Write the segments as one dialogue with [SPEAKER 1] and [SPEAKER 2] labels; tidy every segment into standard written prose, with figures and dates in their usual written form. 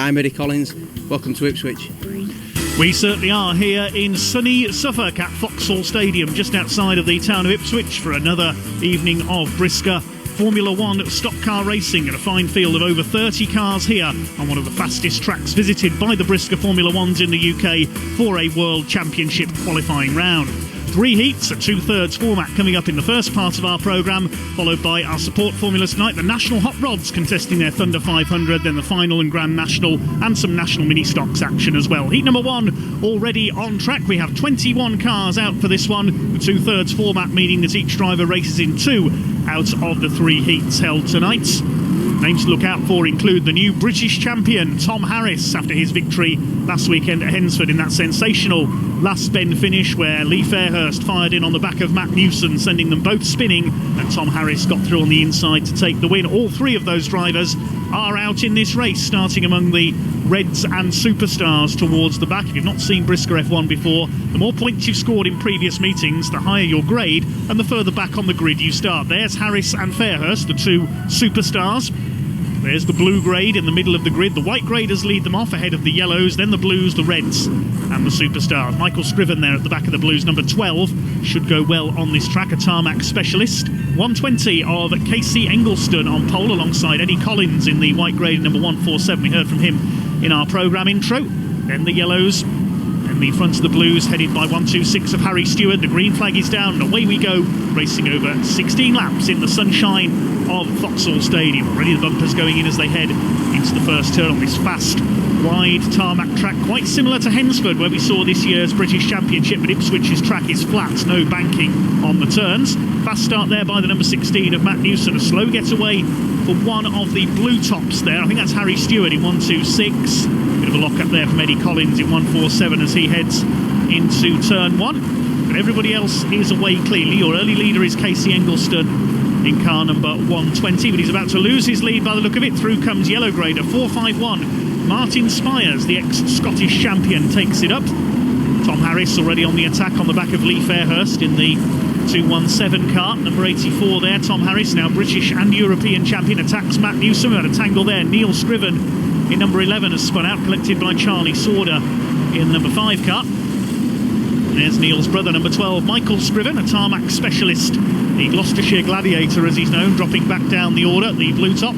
[SPEAKER 1] I'm Eddie Collins. Welcome to Ipswich.
[SPEAKER 2] We certainly are here in sunny Suffolk at Foxhall Stadium, just outside of the town of Ipswich, for another evening of Brisca Formula 1 stock car racing, and a fine field of over 30 cars here on one of the fastest tracks visited by the Brisca Formula 1s in the UK for a World Championship qualifying round. 3 heats, a 2/3 format coming up in the first part of our programme, followed by our support formulas tonight, the National HotRods contesting their Thunder 500, then the final and Grand National, and some National Ministox action as well. Heat number 1 already on track. We have 21 cars out for this one, the 2/3 format meaning that each driver races in 2 out of the 3 heats held tonight. Names to look out for include the new British champion Tom Harris after his victory last weekend at Hednesford in that sensational last bend finish where Lee Fairhurst fired in on the back of Matt Newson, sending them both spinning, and Tom Harris got through on the inside to take the win. All 3 of those drivers are out in this race, starting among the Reds and Superstars towards the back. If you've not seen Brisca F1 before, the more points you've scored in previous meetings, the higher your grade and the further back on the grid you start. There's Harris and Fairhurst, the 2 Superstars. There's the blue grade in the middle of the grid. The white graders lead them off ahead of the yellows, then the blues, the reds and the superstars. Michael Scriven there at the back of the blues, number 12, should go well on this track, a tarmac specialist. 120 of Casey Englestone on pole alongside Eddie Collins in the white grade, number 147. We heard from him in our programme intro. Then the yellows, and the front of the blues headed by 126 of Harry Stewart. The green flag is down and away we go, racing over 16 laps in the sunshine of Foxhall Stadium. Already the bumpers going in as they head into the first turn on this fast, wide tarmac track, quite similar to Hednesford where we saw this year's British Championship, but Ipswich's track is flat, no banking on the turns. Fast start there by the number 16 of Matt Newson, a slow getaway for one of the blue tops there. I think that's Harry Stewart in 126. Bit of a lock up there from Eddie Collins in 147 as he heads into turn 1. But everybody else is away cleanly. Your early leader is Casey Englestone in car number 120, but he's about to lose his lead by the look of it. Through comes yellow grader 451 Martin Spiers, the ex-Scottish champion, takes it up. Tom Harris already on the attack on the back of Lee Fairhurst in the 217 car, number 84 there. Tom Harris, now British and European champion, attacks Matt Newson. We had a tangle there. Neil Scriven in number 11 has spun out, collected by Charlie Sauder in number 5 car. There's Neil's brother, number 12, Michael Scriven, a tarmac specialist, the Gloucestershire Gladiator as he's known, dropping back down the order, the blue top.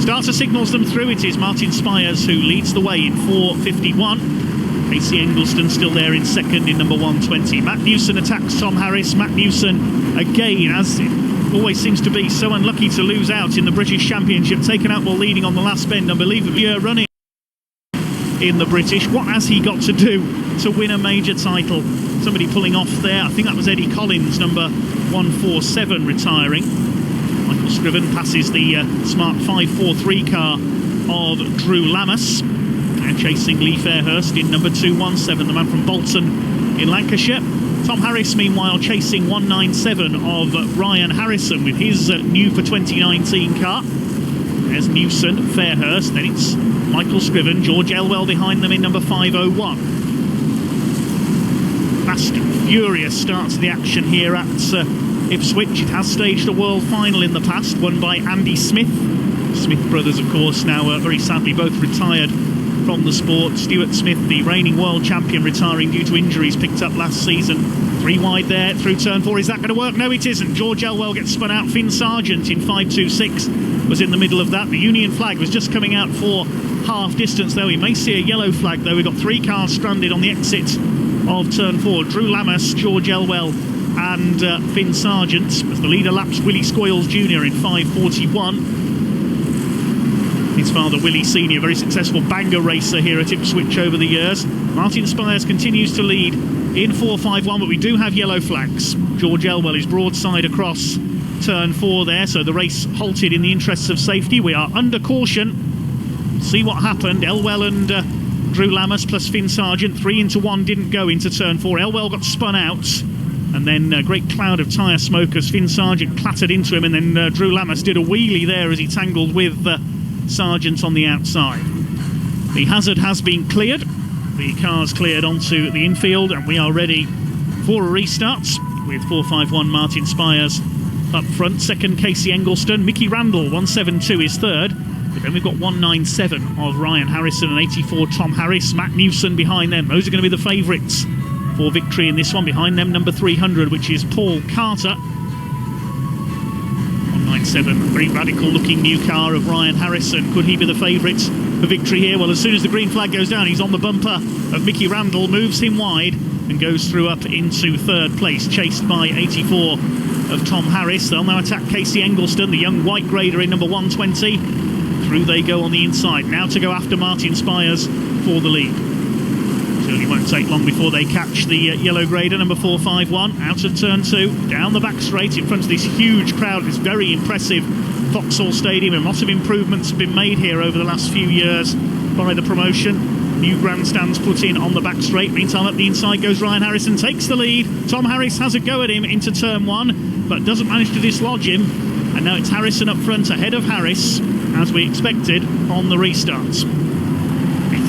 [SPEAKER 2] Starter signals them through. It is Martin Spiers who leads the way in 451. Casey Englestone still there in second in number 120. Matt Newson attacks Tom Harris. Matt Newson, again, as it always seems to be, so unlucky to lose out in the British Championship, taken out while leading on the last bend, unbelievably running in the British. What has he got to do to win a major title? Somebody pulling off there, I think that was Eddie Collins, number 147, retiring. Michael Scriven passes the smart 543 car of Drew Lammas, and chasing Lee Fairhurst in number 217, the man from Bolton in Lancashire. Tom Harris meanwhile chasing 197 of Ryan Harrison with his new for 2019 car. There's Newson, Fairhurst, then it's Michael Scriven, George Elwell behind them in number 501. Fast, furious start to the action here at Ipswich. It has staged a world final in the past, won by Andy Smith. Smith brothers, of course, now very sadly both retired from the sport. Stuart Smith, the reigning world champion, retiring due to injuries picked up last season. 3 wide there through turn 4. Is that going to work? No, it isn't. George Elwell gets spun out. Finn Sargent in 526 was in the middle of that. The Union flag was just coming out for half distance, though. We may see a yellow flag, though. We've got 3 cars stranded on the exit of turn 4. Drew Lammas, George Elwell and Finn Sargent, as the leader laps Willie Scoyles Jr. in 541. His father, Willie Sr., very successful banger racer here at Ipswich over the years. Martin Spiers continues to lead in 451, but we do have yellow flags. George Elwell is broadside across turn 4 there, so the race halted in the interests of safety. We are under caution. See what happened. Elwell and Drew Lammas plus Finn Sargent, 3 into 1, didn't go into turn 4. Elwell got spun out, and then a great cloud of tyre smoke as Finn Sargent clattered into him, and then Drew Lammas did a wheelie there as he tangled with Sargent on the outside. The hazard has been cleared. The car's cleared onto the infield, and we are ready for a restart with 451 Martin Spiers up front. Second, Casey Englestone. Mickey Randall, 172, is third. But then we've got 197 of Ryan Harrison and 84 Tom Harris. Matt Newson behind them. Those are going to be the favourites for victory in this one. Behind them, number 300, which is Paul Carter. 197, very radical looking new car of Ryan Harrison. Could he be the favourite for victory here? Well, as soon as the green flag goes down, he's on the bumper of Mickey Randall, moves him wide and goes through up into third place, chased by 84 of Tom Harris. They'll now attack Casey Englestone, the young white grader in number 120. Through they go on the inside, now to go after Martin Spiers for the lead. Certainly won't take long before they catch the yellow grader, number 451, out of turn 2, down the back straight in front of this huge crowd, this very impressive Foxhall Stadium, and lots of improvements have been made here over the last few years by the promotion. New grandstands put in on the back straight. Meantime, up the inside goes Ryan Harrison, takes the lead. Tom Harris has a go at him into turn 1, but doesn't manage to dislodge him. And now it's Harrison up front, ahead of Harris, as we expected on the restarts.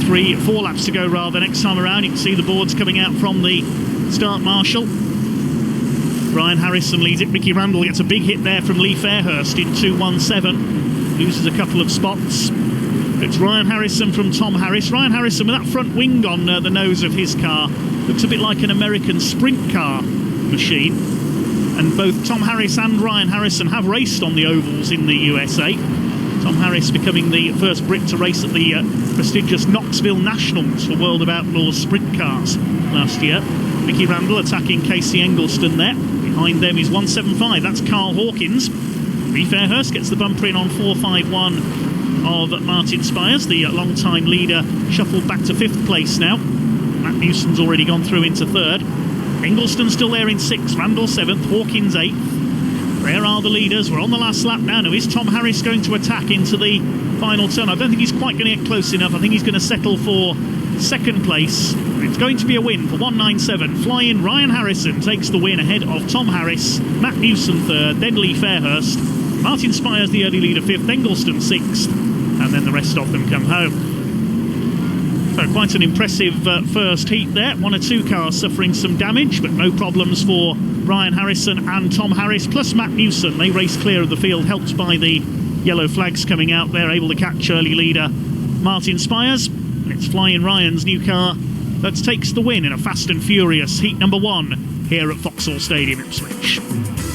[SPEAKER 2] 4 laps to go rather next time around. You can see the boards coming out from the start marshal. Ryan Harrison leads it. Mickey Randall gets a big hit there from Lee Fairhurst in 217. Loses a couple of spots. It's Ryan Harrison from Tom Harris. Ryan Harrison with that front wing on the nose of his car. Looks a bit like an American sprint car machine. And both Tom Harris and Ryan Harrison have raced on the ovals in the USA. Tom Harris becoming the first Brit to race at the prestigious Knoxville Nationals for World of Outlaws sprint cars last year. Mickey Randall attacking Casey Englestone there. Behind them is 175, that's Karl Hawkins. Lee Fairhurst gets the bumper in on 451 of Martin Spiers, the long-time leader, shuffled back to 5th place now. Matt Newson's already gone through into 3rd. Englestone still there in 6th, Randall 7th, Hawkins 8th. There are the leaders. We're on the last lap now. Now, is Tom Harris going to attack into the final turn? I don't think he's quite going to get close enough. I think he's going to settle for 2nd place. It's going to be a win for 197. Fly-in Ryan Harrison takes the win ahead of Tom Harris, Matt Newson 3rd, then Lee Fairhurst, Martin Spiers the early leader 5th, Englestone 6th, and then the rest of them come home. So quite an impressive first heat there. 1 or 2 cars suffering some damage, but no problems for Ryan Harrison and Tom Harris, plus Matt Newson. They race clear of the field, helped by the yellow flags coming out there, able to catch early leader Martin Spiers. And it's Flying Ryan's new car that takes the win in a fast and furious heat number 1 here at Foxhall Stadium, Ipswich.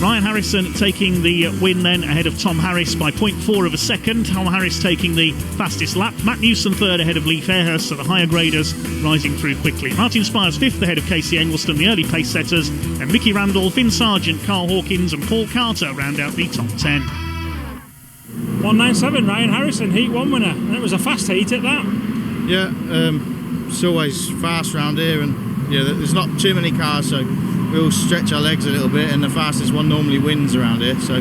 [SPEAKER 2] Ryan Harrison taking the win then ahead of Tom Harris by 0.4 of a second. Tom Harris taking the fastest lap. Matt Newson 3rd ahead of Lee Fairhurst, so the higher graders rising through quickly. Martin Spiers 5th ahead of Casey Englestone, the early pace setters. And Mickey Randall, Finn Sargent, Karl Hawkins and Paul Carter round out the top 10.
[SPEAKER 3] 197, Ryan Harrison, Heat 1 winner. And it was a fast heat at that.
[SPEAKER 4] Yeah, it's always fast round here, and yeah, there's not too many cars, so we all stretch our legs a little bit, and the fastest one normally wins around here, so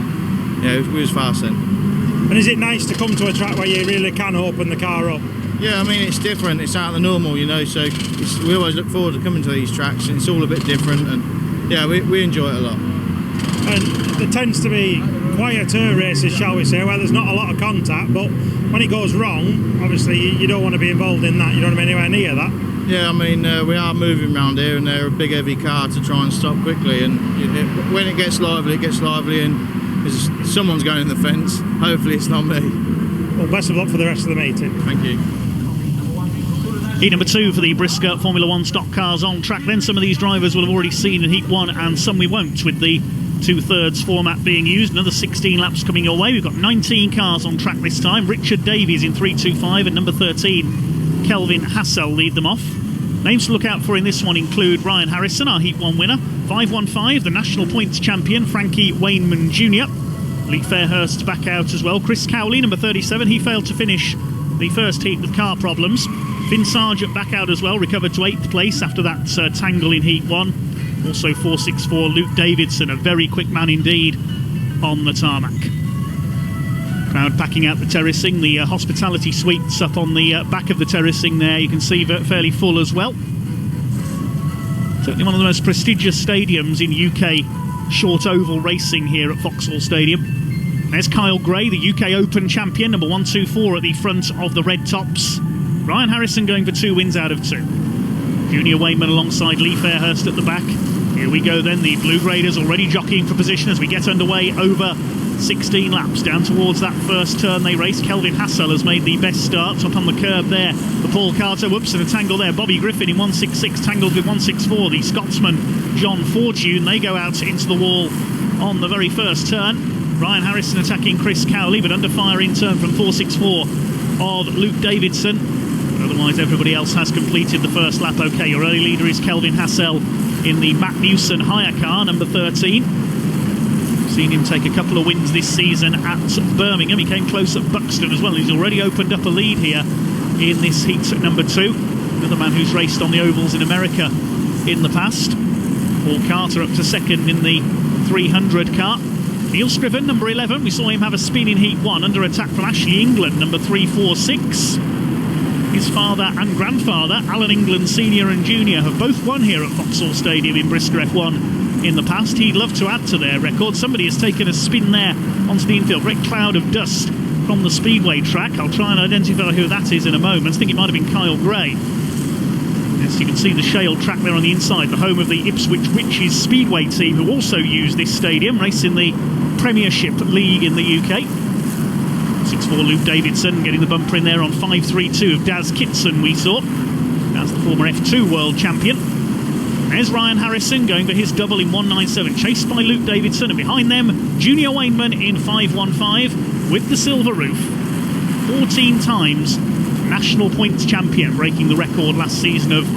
[SPEAKER 4] yeah, we was fast then.
[SPEAKER 3] And is it nice to come to a track where you really can open the car up?
[SPEAKER 4] Yeah, I mean, it's different, it's out of the normal, you know, so we always look forward to coming to these tracks, and it's all a bit different, and yeah, we enjoy it a lot.
[SPEAKER 3] And there tends to be quieter races, shall we say, where there's not a lot of contact, but when it goes wrong, obviously you don't want to be involved in that, you don't want to be anywhere near that.
[SPEAKER 4] Yeah, I mean, we are moving around here, and they're a big heavy car to try and stop quickly, and when it gets lively, and someone's going in the fence. Hopefully it's not me.
[SPEAKER 3] Well, best of luck for the rest of the meeting.
[SPEAKER 4] Thank you.
[SPEAKER 2] Heat number 2 for the Brisca Formula 1 stock cars on track. Then some of these drivers will have already seen in Heat 1, and some we won't, with the 2/3 format being used. Another 16 laps coming your way. We've got 19 cars on track this time. Richard Davies in 325 and number 13 Kelvin Hassell lead them off. Names to look out for in this one include Ryan Harrison, our Heat 1 winner, 515, the national points champion Frankie Wainman Jr. Lee Fairhurst back out as well. Chris Cowley, number 37, he failed to finish the first heat with car problems. Finn Sargent back out as well, recovered to 8th place after that tangle in Heat 1. Also 464 Luke Davidson, a very quick man indeed on the tarmac. Crowd packing out the terracing, the hospitality suites up on the back of the terracing there, you can see fairly full as well. Certainly one of the most prestigious stadiums in UK short oval racing here at Foxhall Stadium. There's Kyle Gray, the UK Open champion, number 124 at the front of the red tops. Ryan Harrison going for 2 wins out of 2. Junior Wainman alongside Lee Fairhurst at the back. Here we go then, the blue graders already jockeying for position as we get underway over 16 laps down towards that first turn they race. Kelvin Hassell has made the best start up on the curb there. The Paul Carter, whoops, and a tangle there. Bobby Griffin in 166 tangled with 164. The Scotsman John Fortune, they go out into the wall on the very first turn. Ryan Harrison attacking Chris Cowley, but under fire in turn from 464 of Luke Davidson. But otherwise everybody else has completed the first lap okay. Your early leader is Kelvin Hassell in the Matt Newson hire car, number 13. Seen him take a couple of wins this season at Birmingham. He came close at Buxton as well. He's already opened up a lead here in this heat at number 2. Another man who's raced on the ovals in America in the past. Paul Carter up to second in the 300 car. Neil Scriven, number 11. We saw him have a spin in Heat 1 under attack from Ashley England, number 346. His father and grandfather, Alan England Senior and Junior, have both won here at Foxhall Stadium in Brisca F1 in the past. He'd love to add to their record. Somebody has taken a spin there onto the infield. Great cloud of dust from the speedway track. I'll try and identify who that is in a moment. I think it might have been Kyle Gray. Yes, you can see the shale track there on the inside, the home of the Ipswich Witches Speedway team, who also use this stadium, race in the Premiership League in the UK. 6'4" Luke Davidson getting the bumper in there on 5.32 of Daz Kitson, we saw. That's the former F2 world champion. There's Ryan Harrison going for his double in 197, chased by Luke Davidson, and behind them Junior Wainman in 515 with the silver roof. 14 times national points champion, breaking the record last season of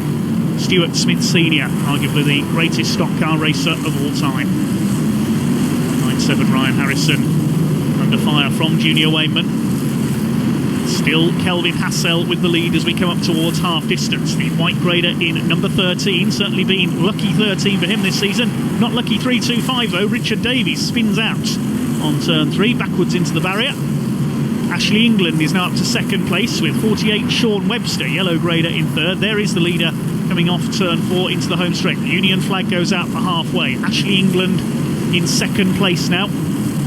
[SPEAKER 2] Stuart Smith Senior, arguably the greatest stock car racer of all time. 9.7 Ryan Harrison under fire from Junior Wainman. Still Kelvin Hassell with the lead as we come up towards half distance. The white grader in number 13, certainly been lucky 13 for him this season. Not lucky 3.25 though. Richard Davies spins out on turn 3, backwards into the barrier. Ashley England is now up to second place with 48 Shaun Webster, yellow grader, in third. There is the leader coming off turn 4 into the home straight. The Union flag goes out for halfway. Ashley England in second place now.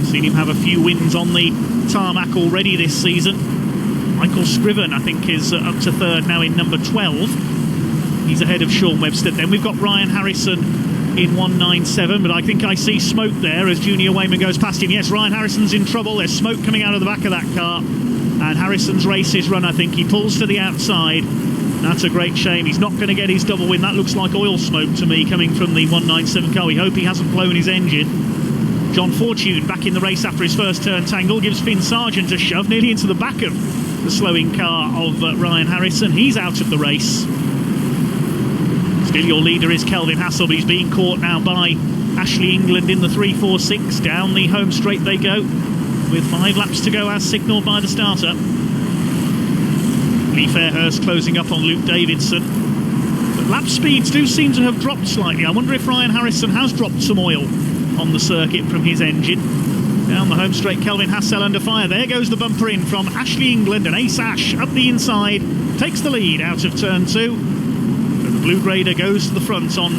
[SPEAKER 2] Seen him have a few wins on the tarmac already this season. Michael Scriven, I think, is up to third now in number 12. He's ahead of Shaun Webster. Then we've got Ryan Harrison in 197, but I think I see smoke there as Junior Wainman goes past him. Yes, Ryan Harrison's in trouble. There's smoke coming out of the back of that car, and Harrison's race is run. I think he pulls to the outside. That's a great shame. He's not going to get his double win. That looks like oil smoke to me coming from the 197 car. We hope he hasn't blown his engine. John Fortune back in the race after his first turn tangle, gives Finn Sargent a shove nearly into the back of the slowing car of Ryan Harrison. He's out of the race. Still your leader is Kelvin Hassell, but he's being caught now by Ashley England in the 346. Down the home straight they go with 5 laps to go as signalled by the starter. Lee Fairhurst closing up on Luke Davidson. But lap speeds do seem to have dropped slightly. I wonder if Ryan Harrison has dropped some oil on the circuit from his engine. Down the home straight, Kelvin Hassell under fire. There goes the bumper in from Ashley England, and Ace Ash up the inside takes the lead out of turn 2. The blue grader goes to the front on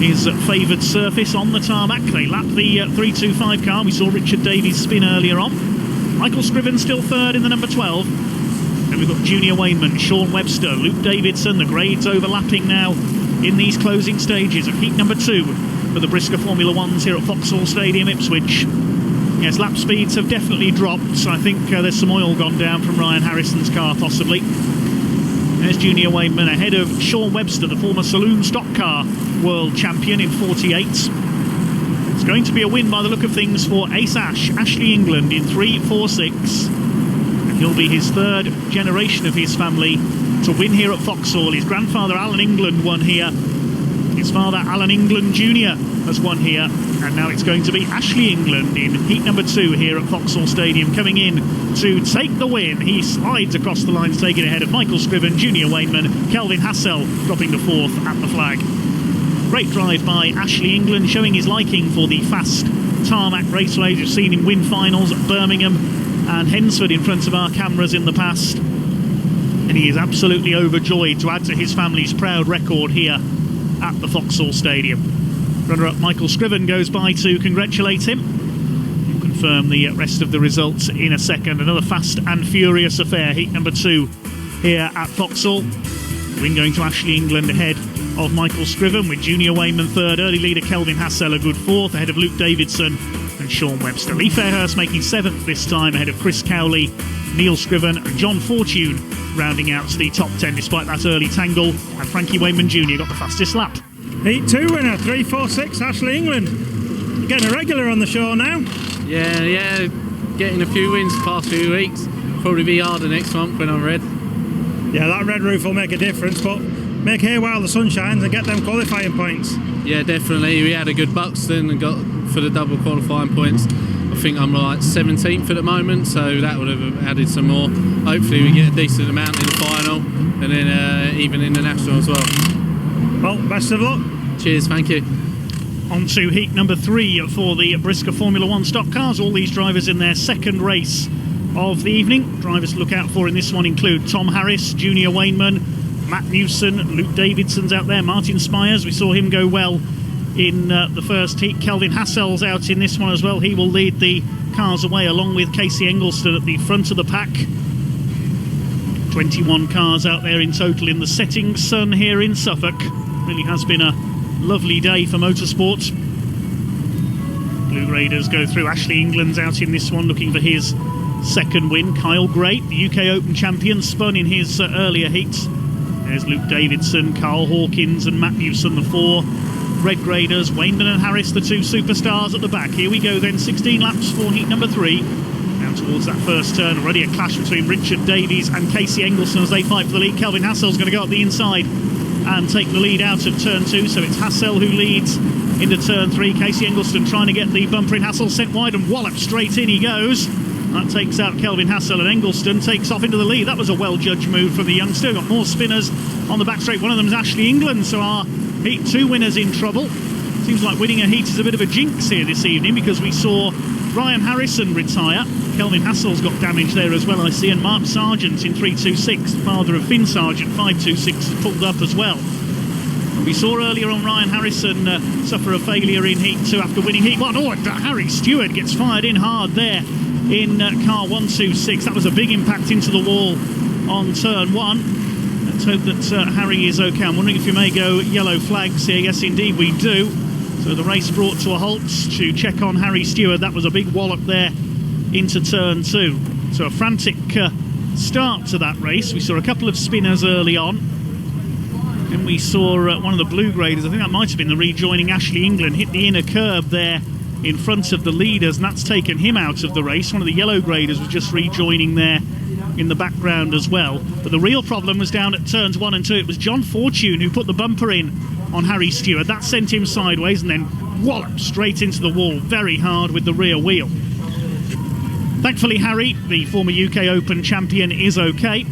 [SPEAKER 2] his favoured surface on the tarmac. They lap the 325 car. We saw Richard Davies spin earlier on. Michael Scriven still third in the number 12. Then we've got Junior Wainman, Shaun Webster, Luke Davidson. The grades overlapping now in these closing stages of heat number 2 for the Brisca Formula 1s here at Foxhall Stadium, Ipswich. Yes, lap speeds have definitely dropped, so I think there's some oil gone down from Ryan Harrison's car, possibly. There's Junior Wainman ahead of Shaun Webster, the former saloon stock car world champion in 48. It's going to be a win by the look of things for Ace Ash, Ashley England in 346. And he'll be his third generation of his family to win here at Foxhall. His grandfather Alan England won here. His father Alan England Jr. has won here, and now it's going to be Ashley England in heat number 2 here at Foxhall Stadium, coming in to take the win. He slides across the line to take it ahead of Michael Scriven, Junior Wainman, Kelvin Hassell dropping to 4th at the flag. Great drive by Ashley England, showing his liking for the fast tarmac raceways. You've seen him win finals at Birmingham and Hensford in front of our cameras in the past, and he is absolutely overjoyed to add to his family's proud record here at the Foxhall Stadium. Runner-up Michael Scriven goes by to congratulate him. We'll confirm the rest of the results in a second. Another fast and furious affair, heat number 2 here at Foxhall. Win going to Ashley England ahead of Michael Scriven, with Junior Wainman third, early leader Kelvin Hassell a good 4th, ahead of Luke Davidson, and Shaun Webster. Lee Fairhurst making 7th this time ahead of Chris Cowley, Neil Scriven and John Fortune rounding out the top 10 despite that early tangle, and Frankie Wainman Jr. got the fastest lap.
[SPEAKER 3] Heat 2 winner, 346, Ashley England. You're getting a regular on the show now.
[SPEAKER 5] Yeah, getting a few wins the past few weeks. Probably be harder next month when I'm red.
[SPEAKER 3] Yeah, that red roof will make a difference, but make hay while the sun shines and get them qualifying points.
[SPEAKER 5] Yeah, definitely. We had a good Buxton and got for the double qualifying points. I think I'm like 17th at the moment, so that would have added some more. Hopefully we get a decent amount in the final and then even in the national as well.
[SPEAKER 3] Well, best of luck.
[SPEAKER 5] Cheers, thank you.
[SPEAKER 2] On to heat number 3 for the Brisca Formula 1 stock cars. All these drivers in their second race of the evening. Drivers to look out for in this one include Tom Harris, Junior Wainman, Matt Newson, Luke Davidson's out there, Martin Spiers, we saw him go well in the first heat. Kelvin Hassell's out in this one as well. He will lead the cars away along with Casey Englestone at the front of the pack. 21 cars out there in total in the setting sun here in Suffolk. Really has been a lovely day for motorsport. Blue Raiders go through. Ashley England's out in this one looking for his second win. Kyle Gray, the UK Open champion, spun in his earlier heats. There's Luke Davidson, Karl, Hawkins and Matt Newson, the 4 red graders. Wainman and Harris, the 2 superstars at the back. Here we go then, 16 laps for heat number 3. Down towards that first turn, already a clash between Richard Davies and Casey Englestone as they fight for the lead. Kelvin Hassell's going to go up the inside and take the lead out of turn 2, so it's Hassell who leads into turn 3. Casey Englestone trying to get the bumper in. Hassell sent wide and wallop straight in he goes. That takes out Kelvin Hassell, and Englestone takes off into the lead. That was a well-judged move from the youngster. Got more spinners on the back straight. One of them is Ashley England, so our heat 2 winner's in trouble. Seems like winning a heat is a bit of a jinx here this evening because we saw Ryan Harrison retire. Kelvin Hassell's got damage there as well, I see, and Mark Sargent in 326, father of Finn Sargent, 526, has pulled up as well. We saw earlier on Ryan Harrison suffer a failure in heat 2 after winning heat 1. Oh, and Harry Stewart gets fired in hard there in car 126. That was a big impact into the wall on turn 1. Let's hope that Harry is okay. I'm wondering if you may go yellow flags here. Yes, indeed we do. So the race brought to a halt to check on Harry Stewart. That was a big wallop there into turn 2. So a frantic start to that race. We saw a couple of spinners early on. Then we saw one of the blue graders, I think that might have been the rejoining Ashley England, hit the inner curb there in front of the leaders, and that's taken him out of the race. One of the yellow graders was just rejoining there in the background as well. But the real problem was down at turns 1 and 2. It was John Fortune who put the bumper in on Harry Stewart. That sent him sideways and then walloped straight into the wall very hard with the rear wheel. Thankfully Harry, the former UK Open champion, is okay.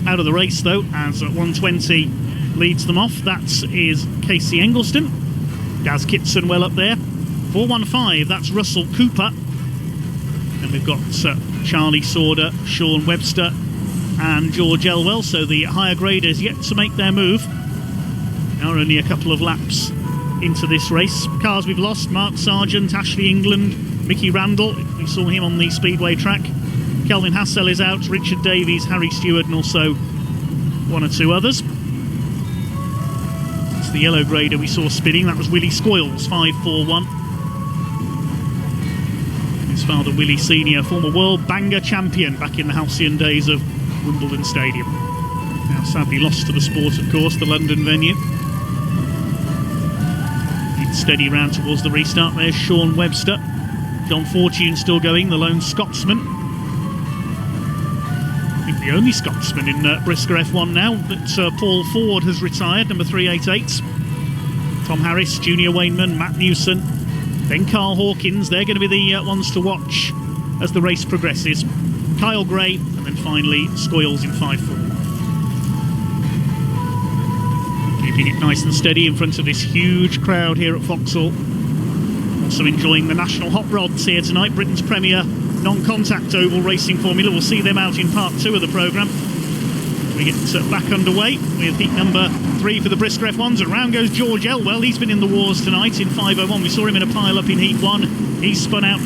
[SPEAKER 2] Out of the race though, as 120 leads them off. That is Casey Englestone. Gaz Kitson well up there. 415, that's Russell Cooper. And we've got Charlie Sauder, Shaun Webster and George Elwell. So the higher graders yet to make their move. Now only a couple of laps into this race. Cars we've lost: Mark Sargent, Ashley England, Mickey Randall. We saw him on the speedway track. Kelvin Hassell is out, Richard Davies, Harry Stewart and also 1 or 2 others. It's the yellow grader we saw spinning. That was Willie Scoyles, 541. His father Willie Senior, former world banger champion back in the halcyon days of Wimbledon Stadium. Now sadly lost to the sport, of course, the London venue. Steady round towards the restart. There's Shaun Webster. John Fortune still going, the lone Scotsman. I think the only Scotsman in Brisca F1 now. That Paul Ford has retired, number 388. Tom Harris, Junior Wainman, Matt Newson, then Karl Hawkins. They're going to be the ones to watch as the race progresses. Kyle Gray, and then finally Scoyles in 5-4. Keeping it nice and steady in front of this huge crowd here at Foxhall. Also enjoying the National Hot Rods here tonight, Britain's premier non-contact oval racing formula. We'll see them out in part 2 of the programme. We get back underway with heat number 3 for the Brisca F1s, and round goes George Elwell. He's been in the wars tonight in 501. We saw him in a pile-up in heat 1. He's spun out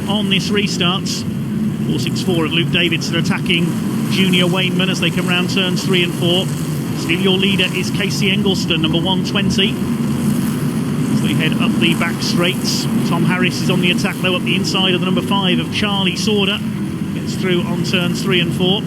[SPEAKER 2] on this restart. 464 of Luke Davidson attacking Junior Wainman as they come round turns 3 and 4. Still your leader is Casey Englestone, number 120. As We head up the back straights. Tom Harris is on the attack though, up the inside of the number 5 of Charlie Sauder. Gets through on turns 3 and 4.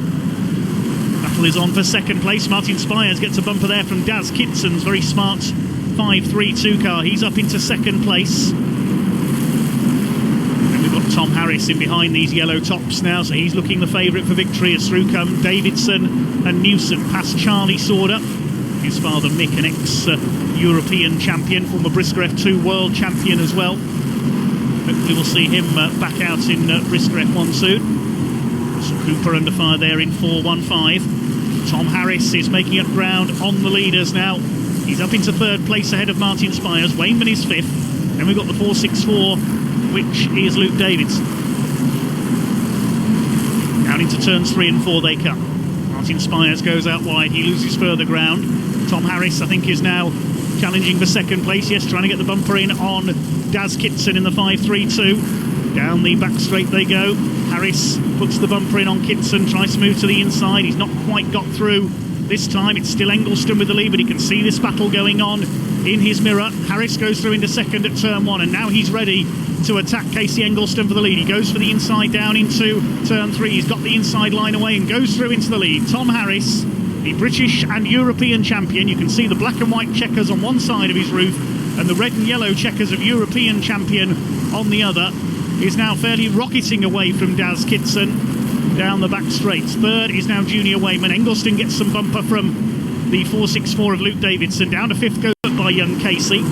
[SPEAKER 2] Battle is on for second place. Martin Spiers gets a bumper there from Daz Kitson's very smart 532 car. He's up into second place. And we've got Tom Harris in behind these yellow tops now, so he's looking the favourite for victory as through come Davidson and Newson past Charlie Sauder. His father Mick, an ex-European champion, former Brisca F2 world champion as well. Hopefully we'll see him back out in Brisca F1 soon. Russell Cooper under fire there in 415. Tom Harris is making up ground on the leaders now. He's up into third place ahead of Martin Spiers. Wainman is fifth. Then we've got the 464, which is Luke Davidson. Down into turns 3 and 4 they come. Martin Spiers goes out wide. He loses further ground. Tom Harris, I think, is now challenging for second place. Yes, trying to get the bumper in on Daz Kitson in the 532. Down the back straight they go. Harris puts the bumper in on Kitson, tries to move to the inside. He's not quite got through this time. It's still Englestone with the lead, but he can see this battle going on in his mirror. Harris goes through into second at turn 1, and now he's ready to attack Casey Englestone for the lead. He goes for the inside down into turn 3. He's got the inside line away and goes through into the lead. Tom Harris, the British and European champion. You can see the black and white checkers on one side of his roof and the red and yellow checkers of European champion on the other. Is now fairly rocketing away from Daz Kitson down the back straights. Third is now Junior Wainman. Englestone gets some bumper from the 464 of Luke Davidson. Down to fifth goes by young Casey.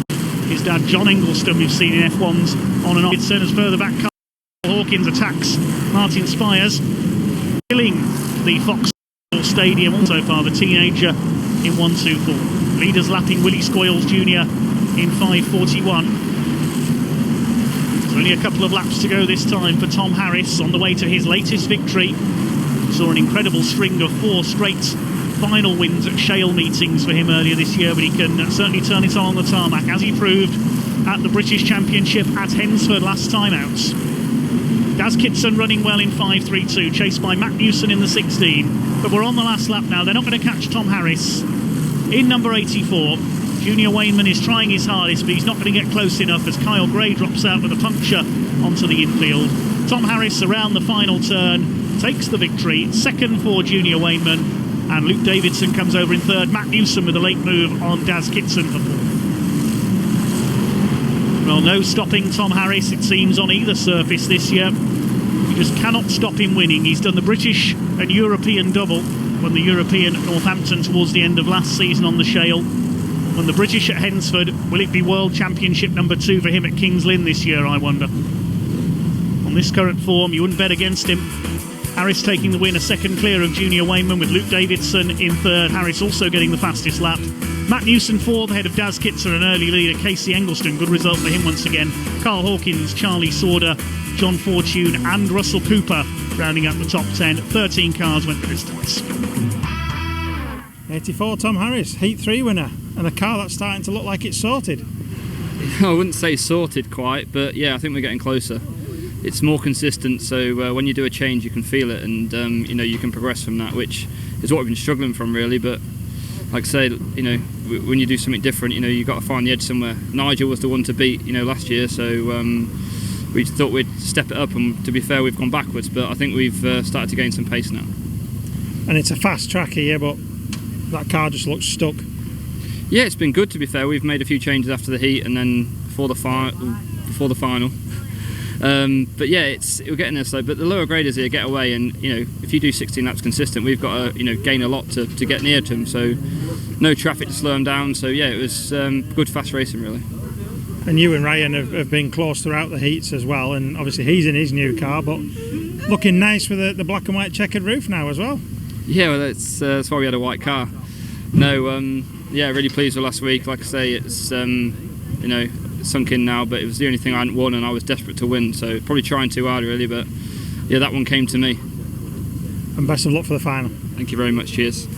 [SPEAKER 2] His dad John Englestone we've seen in F1s on and off. Kitson as further back Karl Hawkins attacks Martin Spiers, killing the Foxhall Stadium. So far the teenager in 124. Leaders lapping Willie Scoyles Jr. in 541. Only a couple of laps to go this time for Tom Harris on the way to his latest victory. Saw an incredible string of 4 straight final wins at Shale meetings for him earlier this year, but he can certainly turn it on the tarmac, as he proved at the British Championship at Hensford last time out. Daz Kitson running well in 5.32, chased by Matt Newson in the 16. But we're on the last lap now. They're not going to catch Tom Harris in number 84. Junior Wainman is trying his hardest, but he's not going to get close enough as Kyle Gray drops out with a puncture onto the infield. Tom Harris around the final turn takes the victory. Second for Junior Wainman, and Luke Davidson comes over in third. Matt Newson with a late move on Daz Kitson for fourth. Well, no stopping Tom Harris, it seems, on either surface this year. You just cannot stop him winning. He's done the British and European double, won the European at Northampton towards the end of last season on the Shale. Won the British at Hensford. Will it be World Championship number 2 for him at Kings Lynn this year, I wonder? On this current form, you wouldn't bet against him. Harris taking the win, a second clear of Junior Wainman with Luke Davidson in third. Harris also getting the fastest lap. Matt Newson fourth ahead of Daz Kitson, an early leader. Casey Englestone, good result for him once again. Karl Hawkins, Charlie Sauder, John Fortune and Russell Cooper rounding up the top 10. 13 cars went the distance.
[SPEAKER 3] 84 Tom Harris, Heat 3 winner, and a car that's starting to look like it's sorted.
[SPEAKER 6] I wouldn't say sorted quite, but yeah, I think we're getting closer. It's more consistent, so when you do a change you can feel it, and you know, you can progress from that, which is what we've been struggling from really. But like I say, you know, when you do something different, you know, you've got to find the edge somewhere. Nigel was the one to beat, you know, last year, so we thought we'd step it up, and to be fair, we've gone backwards, but I think we've started to gain some pace now.
[SPEAKER 3] And it's a fast track here, but that car just looks stuck.
[SPEAKER 6] Yeah, it's been good, to be fair. We've made a few changes after the heat and then before the final. But yeah, we're getting there. So, but the lower graders here get away, and you know, if you do 16 laps consistent, we've got to, you know, gain a lot to get near to them. So no traffic to slow them down. So yeah, it was good fast racing really.
[SPEAKER 3] And you and Ryan have been close throughout the heats as well, and obviously he's in his new car, but looking nice with the black and white checkered roof now as well. Yeah,
[SPEAKER 6] well, that's why we had a white car. No, yeah, really pleased with last week. Like I say, it's you know, sunk in now, but it was the only thing I hadn't won, and I was desperate to win, so probably trying too hard really, but yeah, that one came to me.
[SPEAKER 3] And best of luck for the final.
[SPEAKER 6] Thank you very much, cheers.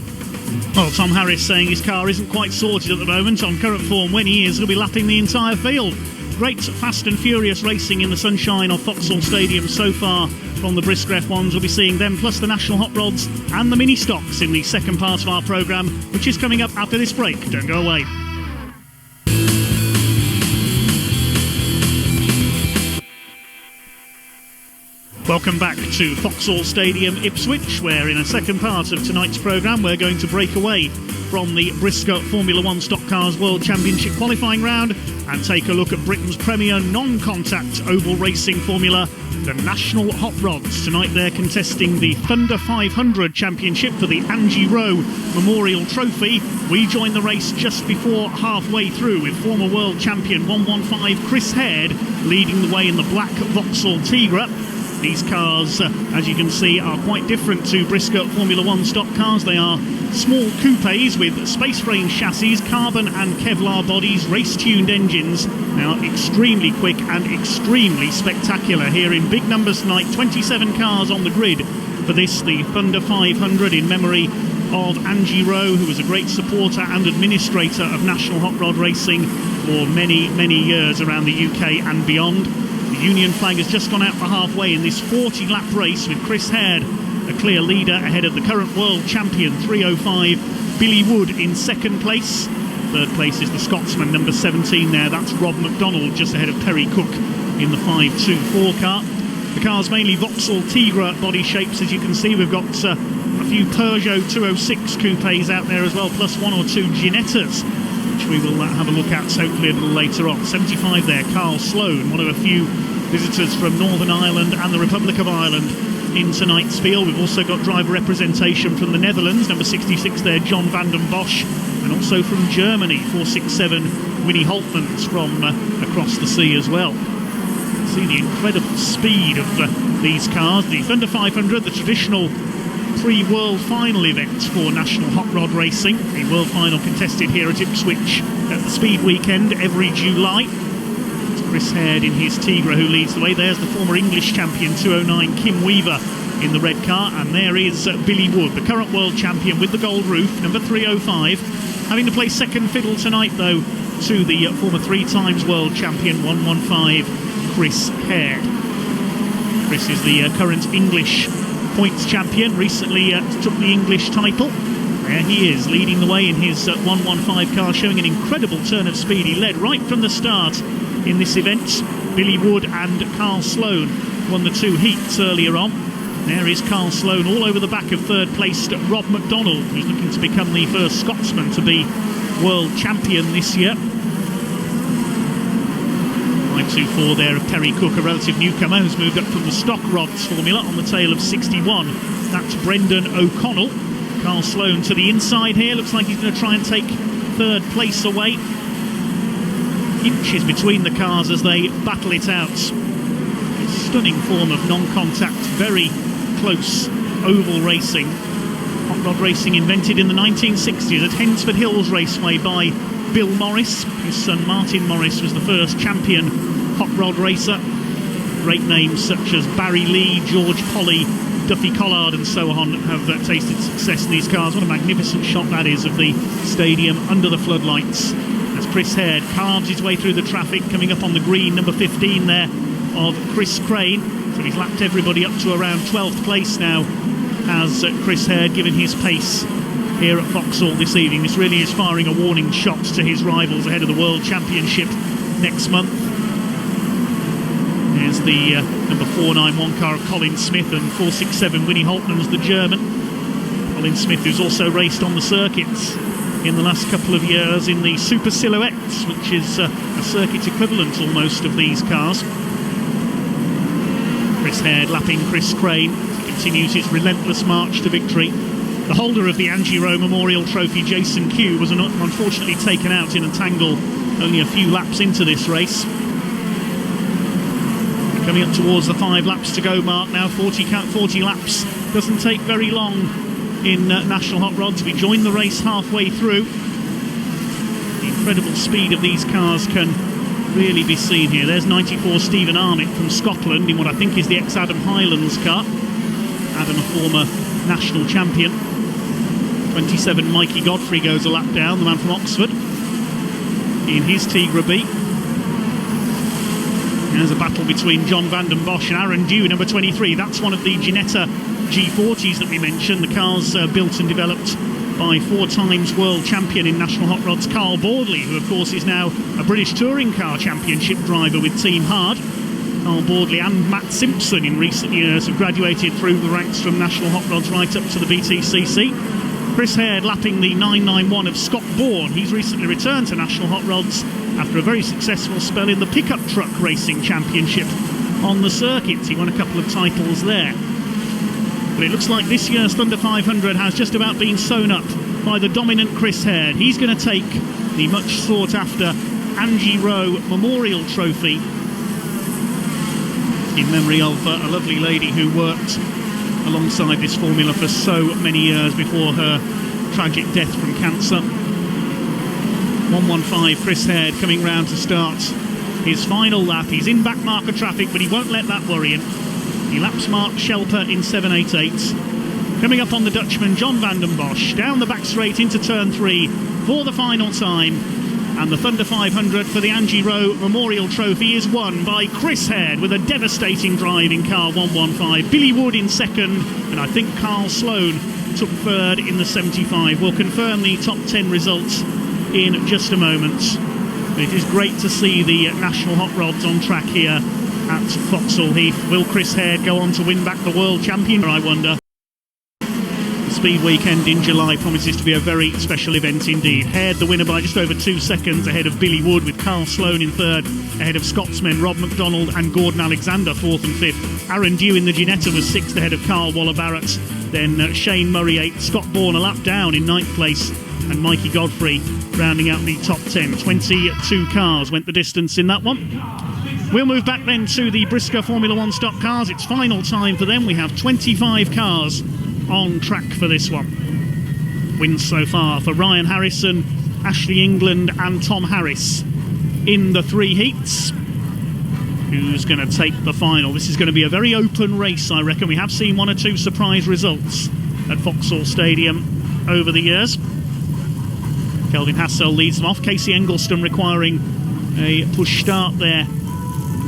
[SPEAKER 2] Well, Tom Harris saying his car isn't quite sorted at the moment. On current form, when he is, he'll be lapping the entire field. Great fast and furious racing in the sunshine of Foxhall Stadium so far from the Brisca F1s. We'll be seeing them plus the National HotRods and the Ministox in the second part of our programme, which is coming up after this break. Don't go away. Welcome back to Foxhall Stadium, Ipswich, where in a second part of tonight's programme we're going to break away from the Brisca Formula 1 Stock Cars World Championship qualifying round and take a look at Britain's premier non-contact oval racing formula, the National HotRods. Tonight they're contesting the Thunder 500 Championship for the Angie Rowe Memorial Trophy. We join the race just before halfway through with former world champion 115 Chris Haird leading the way in the black Vauxhall Tigra. These cars, as you can see, are quite different to Brisca Formula 1 stock cars. They are small coupes with space frame chassis, carbon and Kevlar bodies, race-tuned engines. Now extremely quick and extremely spectacular here in big numbers tonight. 27 cars on the grid for this, the Thunder 500, in memory of Angie Rowe, who was a great supporter and administrator of National Hot Rod Racing for many, many years around the UK and beyond. The Union flag has just gone out for halfway in this 40-lap race with Chris Haird a clear leader ahead of the current world champion 305 Billy Wood in second place. Third place is the Scotsman, number 17 there. That's Rob McDonald just ahead of Terry Cook in the 524 car. The car's mainly Vauxhall Tigra body shapes, as you can see. We've got a few Peugeot 206 coupes out there as well, plus one or two Ginettas, which we will have a look at hopefully a little later on. 75 there, Karl Sloan, one of a few visitors from Northern Ireland and the Republic of Ireland in tonight's field. We've also got driver representation from the Netherlands, number 66 there, John van den Bosch, and also from Germany, 467 Winnie Holtmans from across the sea as well. See the incredible speed of these cars. The Thunder 500, the traditional pre-World Final event for National Hot Rod Racing. The World Final contested here at Ipswich at the Speed Weekend every July. It's Chris Haird in his Tigra who leads the way. There's the former English champion 209 Kim Weaver in the red car, and there is Billy Wood, the current world champion with the gold roof, number 305, having to play second fiddle tonight though to the former three times world champion 115 Chris Haird. Chris is the current English points champion, recently took the English title. There he is, leading the way in his 115 car, showing an incredible turn of speed. He led right from the start in this event. Billy Wood and Karl Sloan won the two heats earlier on. There is Karl Sloan all over the back of third placed Rob McDonald, who's looking to become the first Scotsman to be world champion this year. 524 there of Terry Cook, a relative newcomer who's moved up from the stock rods formula on the tail of 61. That's Brendan O'Connell. Karl Sloan to the inside here, looks like he's going to try and take third place away. Inches between the cars as they battle it out. A stunning form of non-contact, very close oval racing. Hot rod racing invented in the 1960s at Hensford Hills Raceway by Bill Morris. His son Martin Morris was the first champion hot rod racer. Great names such as Barry Lee, George Polly, Duffy Collard and so on have tasted success in these cars. What a magnificent shot that is of the stadium under the floodlights as Chris Haird carves his way through the traffic, coming up on the green, number 15 there of Chris Crane. So he's lapped everybody up to around 12th place now, has Chris Haird given his pace here at Foxhall this evening. This really is firing a warning shot to his rivals ahead of the World Championship next month. There's the number 491 car of Colin Smith and 467 Winnie Holtmans, the German. Colin Smith, who's also raced on the circuits in the last couple of years in the Super Silhouettes, which is a circuit equivalent almost of these cars. Chris Haird lapping Chris Crane, continues his relentless march to victory. The holder of the Angie Rowe Memorial Trophy, Jason Q, was unfortunately taken out in a tangle only a few laps into this race. Coming up towards the 5 laps to go mark now. 40 laps doesn't take very long in National Hot Rods. We join the race halfway through. The incredible speed of these cars can really be seen here. There's 94 Stephen Armitt from Scotland in what I think is the ex-Adam Highlands car. Adam, a former national champion. 27 Mikey Godfrey goes a lap down, the man from Oxford, in his Tigra B. There's a battle between John van den Bosch and Aaron Dew, number 23. That's one of the Ginetta G40s that we mentioned. The car's built and developed by 4 times world champion in National Hot Rods Karl Boardley, who of course is now a British Touring Car Championship driver with Team Hard. Carl Bordley and Matt Simpson in recent years have graduated through the ranks from National Hot Rods right up to the BTCC. Chris Haird lapping the 991 of Scott Bourne. He's recently returned to National Hot Rods after a very successful spell in the pickup truck racing championship on the circuit. He won a couple of titles there. But it looks like this year's Thunder 500 has just about been sewn up by the dominant Chris Haird. He's going to take the much sought after Angie Rowe Memorial Trophy in memory of a lovely lady who worked alongside this formula for so many years before her tragic death from cancer. 1:15 Chris Haird coming round to start his final lap. He's in back marker traffic, but he won't let that worry him. He laps Mark Shelper in 7.88. Coming up on the Dutchman John van den Bosch, down the back straight into turn 3 for the final time. And the Thunder 500 for the Angie Rowe Memorial Trophy is won by Chris Haird with a devastating drive in car 115. Billy Wood in second, and I think Karl Sloan took third in the 75. We'll confirm the top 10 results in just a moment. It is great to see the National Hot Rods on track here at Foxhall Heath. Will Chris Haird go on to win back the World Champion, I wonder? The Speed Weekend in July promises to be a very special event indeed. Haird the winner by just over 2 seconds ahead of Billy Wood, with Karl Sloan in third, ahead of Scotsmen Rob McDonald and Gordon Alexander 4th and 5th. Aaron Dew in the Ginetta was 6th ahead of Carl Waller-Barrett. Then Shane Murray 8th, Scott Bourne a lap down in 9th place, and Mikey Godfrey rounding out the top 10. 22 cars went the distance in that one. We'll move back then to the Brisca Formula 1 stock cars. It's final time for them. We have 25 cars on track for this one. Wins so far for Ryan Harrison, Ashley England and Tom Harris in the 3 heats. Who's going to take the final? This is going to be a very open race, I reckon. We have seen 1 or 2 surprise results at Foxhall Stadium over the years. Kelvin Hassell leads them off. Casey Englestone requiring a push start there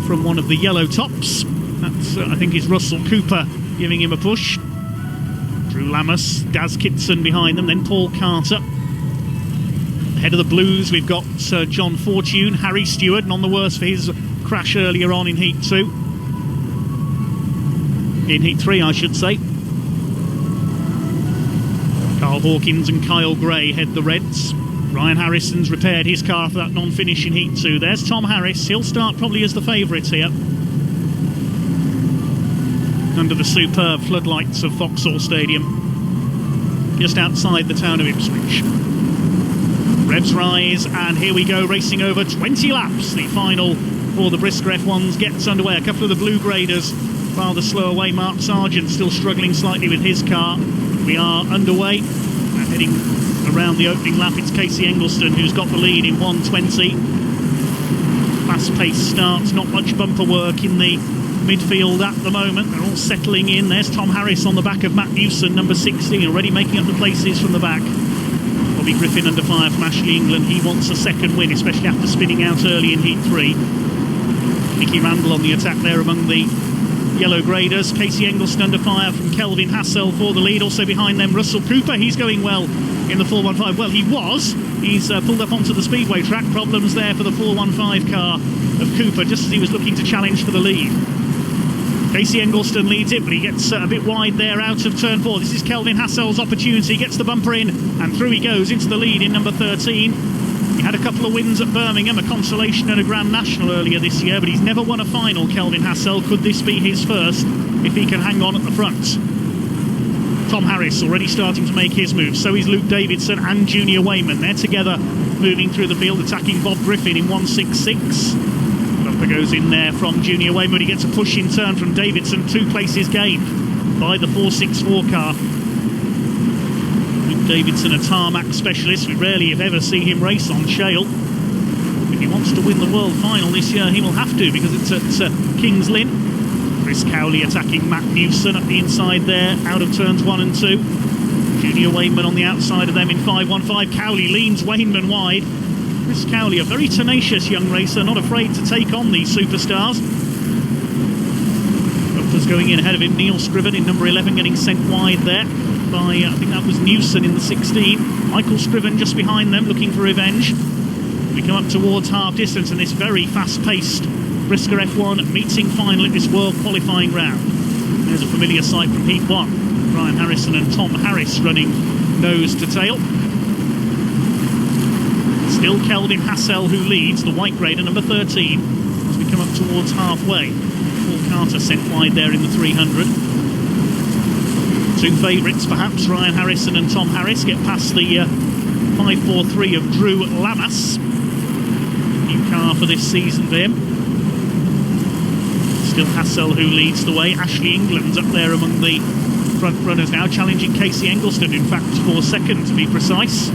[SPEAKER 2] from one of the yellow tops. That's, I think, is Russell Cooper giving him a push. Drew Lammas, Daz Kitson behind them, then Paul Carter. Ahead of the Blues, we've got John Fortune, Harry Stewart, none the worse for his crash earlier on in Heat 2. In Heat 3, I should say. Carl Hawkins and Kyle Gray head the Reds. Ryan Harrison's repaired his car for that non-finish in Heat 2. There's Tom Harris. He'll start probably as the favourite here, under the superb floodlights of Foxhall Stadium, just outside the town of Ipswich. Revs rise, and here we go, racing over 20 laps. The final for the Brisca F1s gets underway. A couple of the blue graders rather slow away. Mark Sargent still struggling slightly with his car. We are underway and heading around the opening lap. It's Casey Englestone who's got the lead in 1:20. Fast-paced starts, not much bumper work in the midfield at the moment. They're all settling in. There's Tom Harris on the back of Matt Newson, number 16, already making up the places from the back. Bobby Griffin under fire from Ashley England. He wants a second win, especially after spinning out early in Heat 3. Nicky Randall on the attack there among the yellow graders. Casey Englestone under fire from Kelvin Hassell for the lead. Also behind them, Russell Cooper. He's going well in the 415. Well, he was. He's pulled up onto the speedway track. Problems there for the 415 car of Cooper, just as he was looking to challenge for the lead. Casey Englestone leads it, but he gets a bit wide there out of turn 4. This is Kelvin Hassell's opportunity. He gets the bumper in, and through he goes into the lead in number 13. He had a couple of wins at Birmingham, a consolation and a Grand National earlier this year, but he's never won a final, Kelvin Hassell. Could this be his first if he can hang on at the front? Tom Harris already starting to make his move. So is Luke Davidson and Junior Wainman. They're together moving through the field, attacking Bob Griffin in 166. Bumper goes in there from Junior Wainman. He gets a push in turn from Davidson. 2 places gained by the 464 car. Luke Davidson, a tarmac specialist. We rarely, if ever, see him race on shale. If he wants to win the world final this year, he will have to, because it's at King's Lynn. Chris Cowley attacking Matt Newson at the inside there, out of turns 1 and 2. Junior Wainman on the outside of them in 515. Cowley leans Wainman wide. Chris Cowley, a very tenacious young racer, not afraid to take on these superstars. Doctor's going in ahead of him. Neil Scriven in number 11 getting sent wide there by, I think that was Newson in the 16. Michael Scriven just behind them, looking for revenge. We come up towards half distance, and this very fast-paced Brisca F1 meeting final at this World qualifying round. There's a familiar sight from Heat 1. Ryan Harrison and Tom Harris running nose to tail. Still Kelvin Hassell who leads, the white grader, number 13, as we come up towards halfway. Paul Carter sent wide there in the 300. Two favourites perhaps, Ryan Harrison and Tom Harris, get past the 543 of Drew Lamas. New car for this season for him. Still Hassell who leads the way. Ashley England's up there among the front runners now, challenging Casey Englestone, in fact, for second to be precise.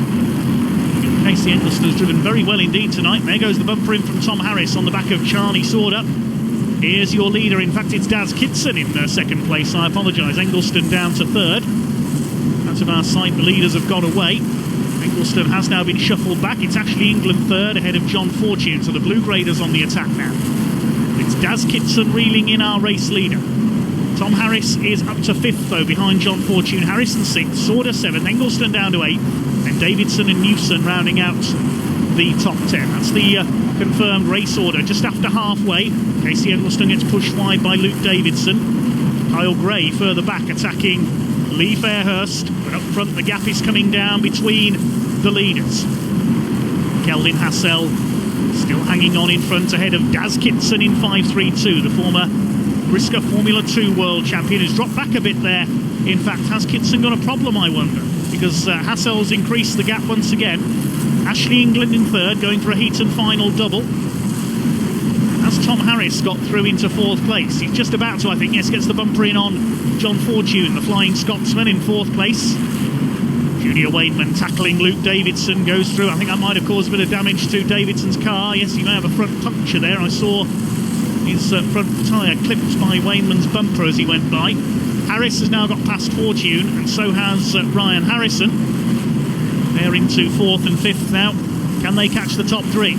[SPEAKER 2] Casey Englestone's driven very well indeed tonight. There goes the bumper in from Tom Harris on the back of Charlie Sauder. Here's your leader. In fact, it's Daz Kitson in second place. I apologise. Englestone down to third. Out of our sight, the leaders have gone away. Englestone has now been shuffled back. It's Ashley England third ahead of John Fortune. So the Blue Graders on the attack now. It's Daz Kitson reeling in our race leader. Tom Harris is up to fifth though, behind John Fortune. Harrison sixth, Sauder seventh, Englestone down to eighth, and Davidson and Newson rounding out the top 10. That's the confirmed race order. Just after halfway, Casey Englestone gets pushed wide by Luke Davidson. Kyle Gray further back attacking Lee Fairhurst, but up front the gap is coming down between the leaders. Kelvin Hassell still hanging on in front ahead of Daz Kitson in 5.32, the former Brisca Formula 2 world champion, has dropped back a bit there. In fact, has Kitson got a problem, I wonder? Because Hassell's increased the gap once again. Ashley England in third, going for a heat and final double. Has Tom Harris got through into fourth place? He's just about to, I think. Yes, gets the bumper in on John Fortune, the Flying Scotsman, in fourth place. Junior Wainman tackling Luke Davidson, goes through. I think that might have caused a bit of damage to Davidson's car. Yes, he may have a front puncture there. I saw his front tyre clipped by Wainman's bumper as he went by. Harris has now got past Fortune, and so has Ryan Harrison. They're into fourth and fifth now. Can they catch the top three?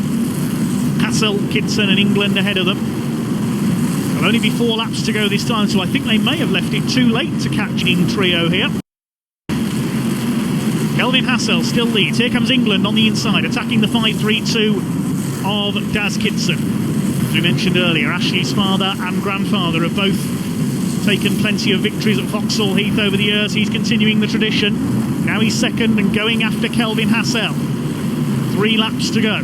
[SPEAKER 2] Hassell, Kitson and England ahead of them. There'll only be 4 laps to go this time, so I think they may have left it too late to catch in trio here. Kelvin Hassell still leads. Here comes England on the inside, attacking the 5.32 of Daz Kitson. As we mentioned earlier, Ashley's father and grandfather have both taken plenty of victories at Foxhall Heath over the years. He's continuing the tradition. Now he's second and going after Kelvin Hassell. 3 laps to go.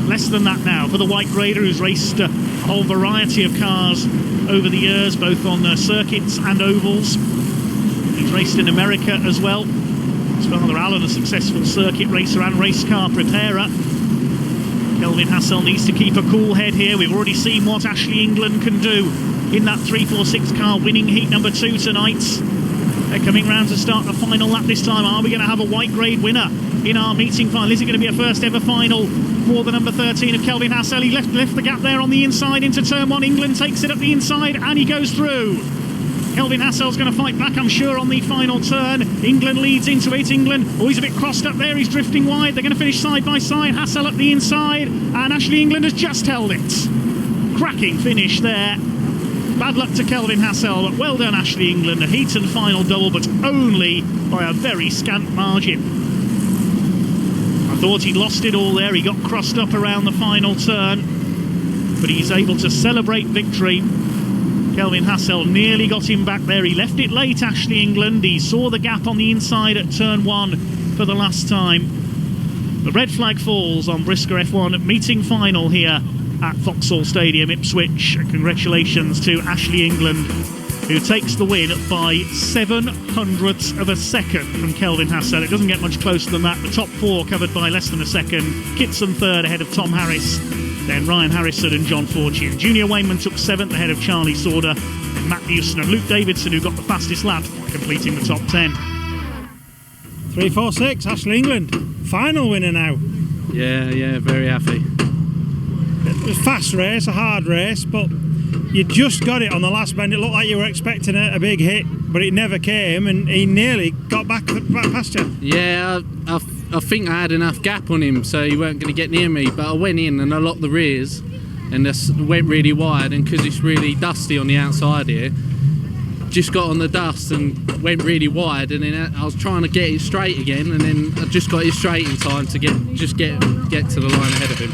[SPEAKER 2] Less than that now for the white grader, who's raced a whole variety of cars over the years, both on circuits and ovals. He's raced in America as well. His father Alan, a successful circuit racer and race car preparer. Kelvin Hassell needs to keep a cool head here. We've already seen what Ashley England can do in that 346 car, winning heat number 2 tonight. They're coming round to start the final lap this time. Are we going to have a white grade winner in our meeting final? Is it going to be a first ever final for the number 13 of Kelvin Hassell? He left the gap there on the inside into turn 1. England takes it up the inside and he goes through. Kelvin Hassell's going to fight back, I'm sure, on the final turn. England leads into it. England, oh, he's a bit crossed up there. He's drifting wide. They're going to finish side by side. Hassell up the inside, and Ashley England has just held it. Cracking finish there. Bad luck to Kelvin Hassell, but well done, Ashley England. A heat and final double, but only by a very scant margin. I thought he'd lost it all there. He got crossed up around the final turn, but he's able to celebrate victory. Kelvin Hassell nearly got him back there. He left it late, Ashley England. He saw the gap on the inside at turn 1 for the last time. The red flag falls on Brisca F1 meeting final here at Foxhall Stadium, Ipswich. Congratulations to Ashley England, who takes the win by 0.07 of a second from Kelvin Hassell. It doesn't get much closer than that. The top 4 covered by less than a second. Kitson third ahead of Tom Harris, then Ryan Harrison and John Fortune. Junior Wainman took 7th ahead of Charlie Sauder, and Matt Newson and Luke Davidson, who got the fastest lap, completing the top 10.
[SPEAKER 3] 346, Ashley England, final winner now.
[SPEAKER 5] Yeah, very happy.
[SPEAKER 3] It was a fast race, a hard race, but you just got it on the last bend. It looked like you were expecting a big hit, but it never came, and he nearly got back past you.
[SPEAKER 5] Yeah, I think I had enough gap on him, so he weren't going to get near me, but I went in and I locked the rears and just went really wide, and because it's really dusty on the outside here, just got on the dust and went really wide, and then I was trying to get it straight again, and then I just got it straight in time to get to the line ahead of him.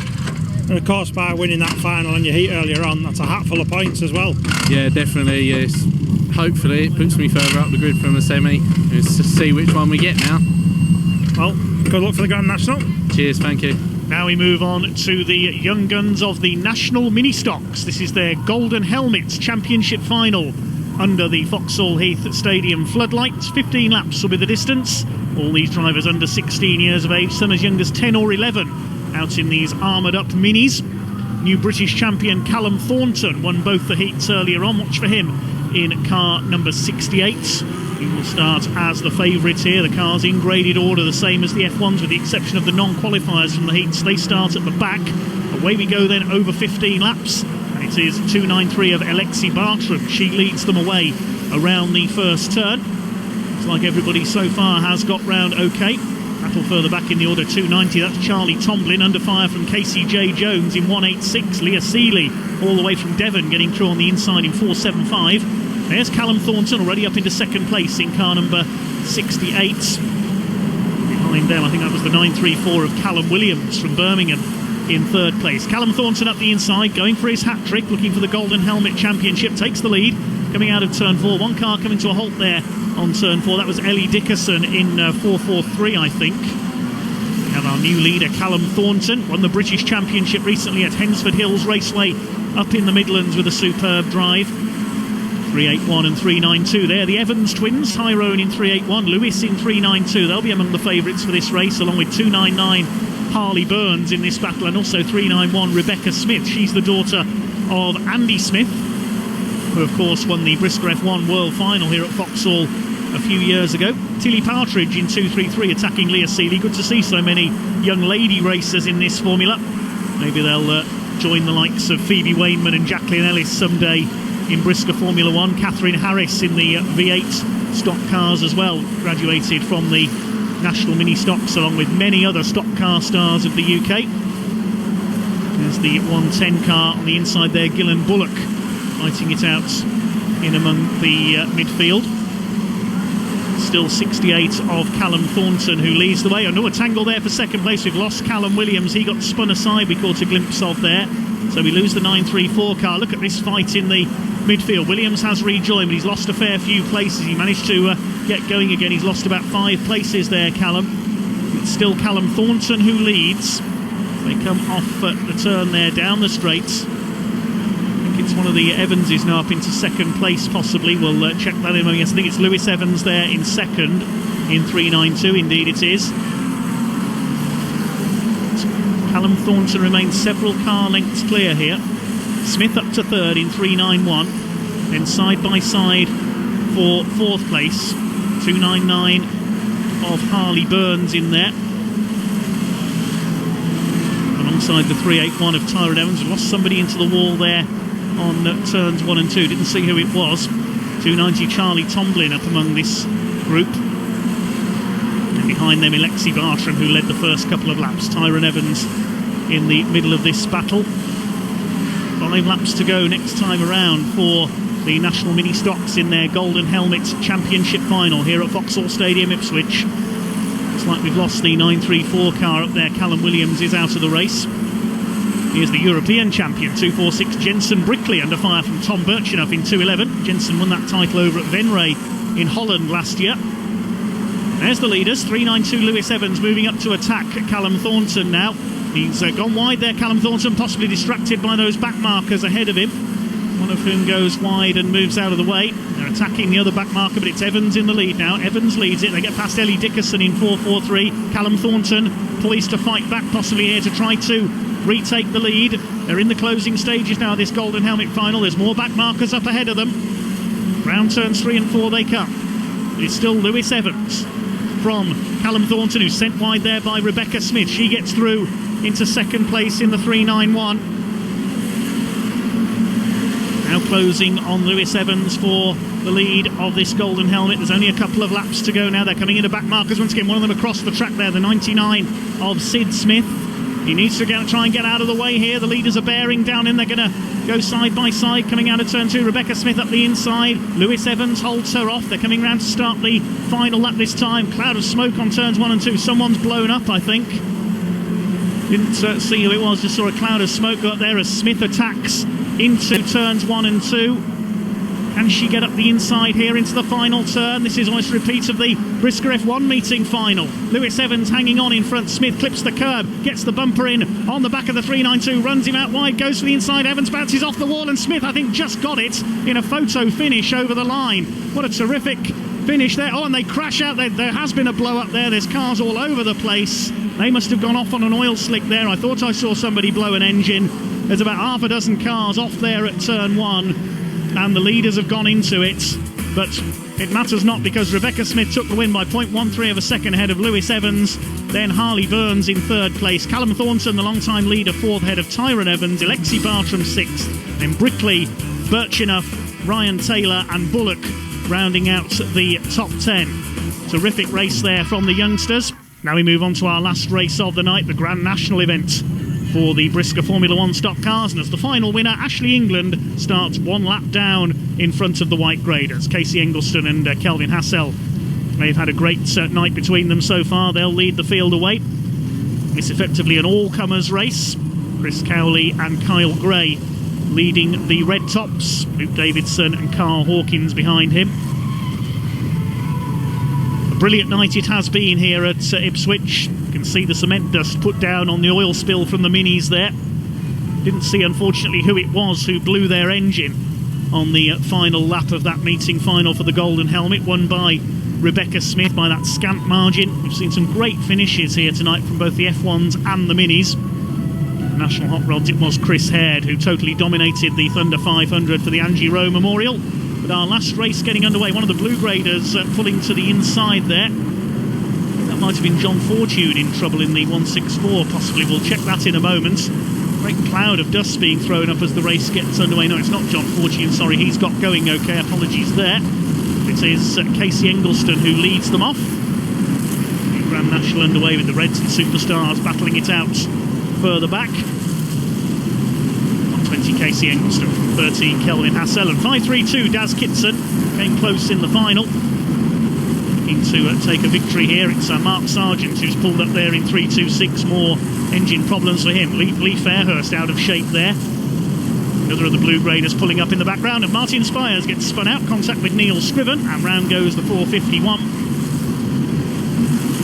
[SPEAKER 3] And of course, by winning that final on your heat earlier on, that's a hatful of points as well.
[SPEAKER 5] Yeah, definitely. Yes. Hopefully, it puts me further up the grid from the semi. Let's see which one we get now.
[SPEAKER 3] Well, good luck for the Grand National.
[SPEAKER 5] Cheers, thank you.
[SPEAKER 2] Now we move on to the young guns of the National Ministox. This is their Golden Helmets Championship final under the Foxhall Heath Stadium floodlights. 15 laps will be the distance. All these drivers under 16 years of age, some as young as 10 or 11, out in these armoured up minis. New British champion Callum Thornton won both the heats earlier on. Watch for him in car number 68. He will start as the favourite here. The cars in graded order, the same as the F1s, with the exception of the non-qualifiers from the heats. They start at the back. Away we go then over 15 laps. And it is 293 of Alexi Bartram. She leads them away around the first turn. Looks like everybody so far has got round okay. Battle further back in the order, 290. That's Charlie Tomlin under fire from Casey J. Jones in 186. Leah Seeley all the way from Devon getting through on the inside in 475. There's Callum Thornton already up into second place in car number 68. Behind them, I think that was the 934 of Callum Williams from Birmingham in third place. Callum Thornton up the inside, going for his hat-trick, looking for the Golden Helmet Championship, takes the lead, coming out of turn 4. One car coming to a halt there on turn 4. That was Ellie Dickerson in 443, I think. We have our new leader, Callum Thornton, won the British Championship recently at Hensford Hills Raceway up in the Midlands with a superb drive. 381 and 392 there. The Evans twins, Tyrone in 381, Lewis in 392. They'll be among the favourites for this race, along with 299 Harley Burns in this battle, and also 391 Rebecca Smith. She's the daughter of Andy Smith, who of course won the Brisca F1 World Final here at Foxhall a few years ago. Tilly Partridge in 233 attacking Leah Seeley. Good to see so many young lady racers in this formula. Maybe they'll join the likes of Phoebe Wainman and Jacqueline Ellis someday in Brisca Formula 1. Catherine Harris in the V8 stock cars as well, graduated from the National Ministox along with many other stock car stars of the UK. There's the 110 car on the inside there, Gillan Bullock fighting it out in among the midfield. Still 68 of Callum Thornton, who leads the way. I know a tangle there for second place. We've lost Callum Williams. He got spun aside, we caught a glimpse of there. So we lose the 934 car. Look at this fight in the midfield. Williams has rejoined, but he's lost a fair few places. He managed to get going again. He's lost about 5 places there, Callum. It's still Callum Thornton who leads. They come off the turn there down the straight. I think it's one of the Evanses now up into second place, possibly. We'll check that in. Yes, I think it's Lewis Evans there in second in 392. Indeed it is. Callum Thornton remains several car lengths clear here. Smith up to third in 391. Then side by side for fourth place. 299 of Harley Burns in there. Alongside the 381 of Tyrone Evans. We lost somebody into the wall there on turns 1 and 2. Didn't see who it was. 290 Charlie Tomlin up among this group. And behind them Alexi Bartram, who led the first couple of laps. Tyrone Evans in the middle of this battle. 5 laps to go next time around for the National Ministox in their Golden Helmet Championship final here at Foxhall Stadium, Ipswich. Looks like we've lost the 934 car up there. Callum Williams is out of the race. Here's the European champion, 246 Jensen Brickley, under fire from Tom Birchenough in 211. Jensen won that title over at Venray in Holland last year. There's the leaders, 392 Lewis Evans moving up to attack Callum Thornton now. He's gone wide there, Callum Thornton, possibly distracted by those back markers ahead of him. One of whom goes wide and moves out of the way. They're attacking the other back marker, but it's Evans in the lead now. Evans leads it. They get past Ellie Dickerson in 443. Callum Thornton poised to fight back, possibly here to try to retake the lead. They're in the closing stages now, this Golden Helmet final. There's more back markers up ahead of them. Round turns 3 and 4 they come. It's still Lewis Evans from Callum Thornton, who's sent wide there by Rebecca Smith. She gets through into second place in the 391. Now closing on Lewis Evans for the lead of this Golden Helmet. There's only a couple of laps to go now. They're coming into back markers once again. One of them across the track there, the 99 of Sid Smith. He needs to try and get out of the way here. The leaders are bearing down in. They're going to go side by side coming out of turn 2. Rebecca Smith up the inside. Lewis Evans holds her off. They're coming round to start the final lap this time. Cloud of smoke on turns 1 and 2. Someone's blown up, I think. Didn't see who it was, just saw a cloud of smoke go up there as Smith attacks into turns 1 and 2. Can she get up the inside here into the final turn? This is almost a repeat of the Brisca F1 meeting final. Lewis Evans hanging on in front. Smith clips the curb, gets the bumper in on the back of the 392, runs him out wide, goes for the inside. Evans bounces off the wall, and Smith, I think, just got it in a photo finish over the line. What a terrific finish there. Oh, and they crash out. There has been a blow up there. There's cars all over the place. They must have gone off on an oil slick there. I thought I saw somebody blow an engine. There's about half a dozen cars off there at turn 1. And the leaders have gone into it, but it matters not, because Rebecca Smith took the win by 0.13 of a second ahead of Lewis Evans. Then Harley Burns in 3rd place, Callum Thornton, the long-time leader, 4th ahead of Tyrone Evans, Alexi Bartram 6th, then Brickley, Birchenough, Ryan Taylor and Bullock rounding out the top 10. Terrific race there from the youngsters. Now we move on to our last race of the night, the Grand National event for the Brisca Formula 1 stock cars, and as the final winner, Ashley England starts 1 lap down in front of the white graders. Casey Englestone and Kelvin Hassell, they've had a great night between them so far. They'll lead the field away. It's effectively an all-comers race. Chris Cowley and Kyle Gray leading the red tops, Luke Davidson and Karl Hawkins behind him. A brilliant night it has been here at Ipswich. You can see the cement dust put down on the oil spill from the minis there. Didn't see, unfortunately, who it was who blew their engine on the final lap of that meeting final for the Golden Helmet, won by Rebecca Smith by that scant margin. We've seen some great finishes here tonight from both the F1s and the minis. National Hot Rods, it was Chris Haird who totally dominated the Thunder 500 for the Angie Rowe Memorial. But our last race getting underway, one of the blue graders pulling to the inside there. That might have been John Fortune in trouble in the 164, possibly. We'll check that in a moment. Great cloud of dust being thrown up as the race gets underway. No, it's not John Fortune, sorry, he's got going okay, apologies there. It is Casey Englestone who leads them off. The Grand National underway with the Reds and Superstars battling it out further back. 120 Casey Englestone, 13 Kelvin Hassell, and 532 Daz Kitson came close in the final. Looking to take a victory here, it's Mark Sargent who's pulled up there in 326. More engine problems for him. Lee Fairhurst out of shape there. Another of the blue graders pulling up in the background, and Martin Spiers gets spun out, contact with Neil Scriven, and round goes the 451.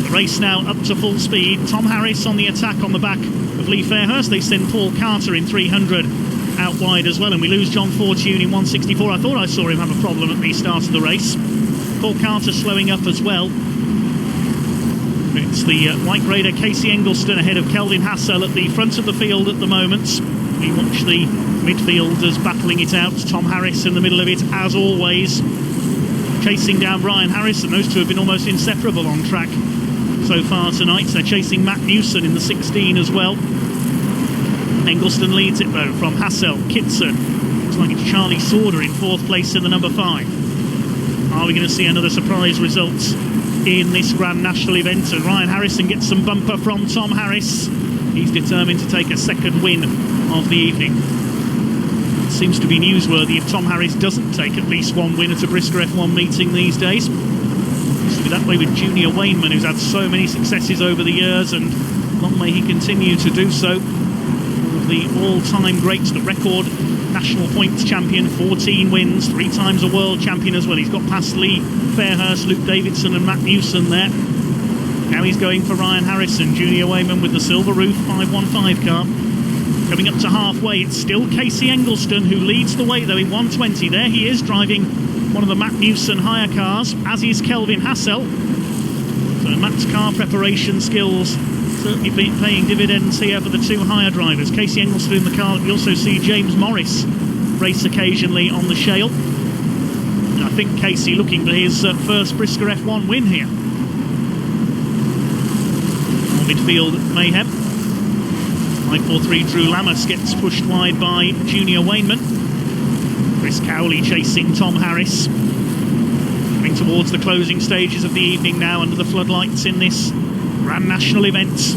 [SPEAKER 2] The race now up to full speed. Tom Harris on the attack on the back of Lee Fairhurst. They send Paul Carter in 300 out wide as well, and we lose John Fortune in 164. I thought I saw him have a problem at the start of the race. Paul Carter slowing up as well. It's the white grader Casey Englestone ahead of Kelvin Hassell at the front of the field at the moment. We watch the midfielders battling it out. Tom Harris in the middle of it as always, chasing down Brian Harris, and those two have been almost inseparable on track so far tonight. They're chasing Matt Newson in the 16 as well. Englestone leads it though from Hassell. Kitson, looks like it's Charlie Sauder in 4th place in the number 5. Are we going to see another surprise result in this Grand National event? And Ryan Harrison gets some bumper from Tom Harris. He's determined to take a second win of the evening. It seems to be newsworthy if Tom Harris doesn't take at least one win at a Brisca F1 meeting these days. Used to be that way with Junior Wainman, who's had so many successes over the years, and long may he continue to do so. The all-time greats, the record national points champion, 14 wins, 3 times a world champion as well. He's got past Lee Fairhurst, Luke Davidson and Matt Newson there. Now he's going for Ryan Harrison. Junior Wainman with the silver roof 515 car. Coming up to halfway, it's still Casey Englestone who leads the way though in 120. There he is, driving one of the Matt Newson hire cars, as is Kelvin Hassell. So Matt's car preparation skills certainly been paying dividends here for the 2 hire drivers. Casey Englestone in the car. We also see James Morris race occasionally on the shale. And I think Casey looking for his first Brisca F1 win here. Midfield mayhem. 543 Drew Lammas gets pushed wide by Junior Wainman. Chris Cowley chasing Tom Harris. Coming towards the closing stages of the evening now under the floodlights in this Grand National event.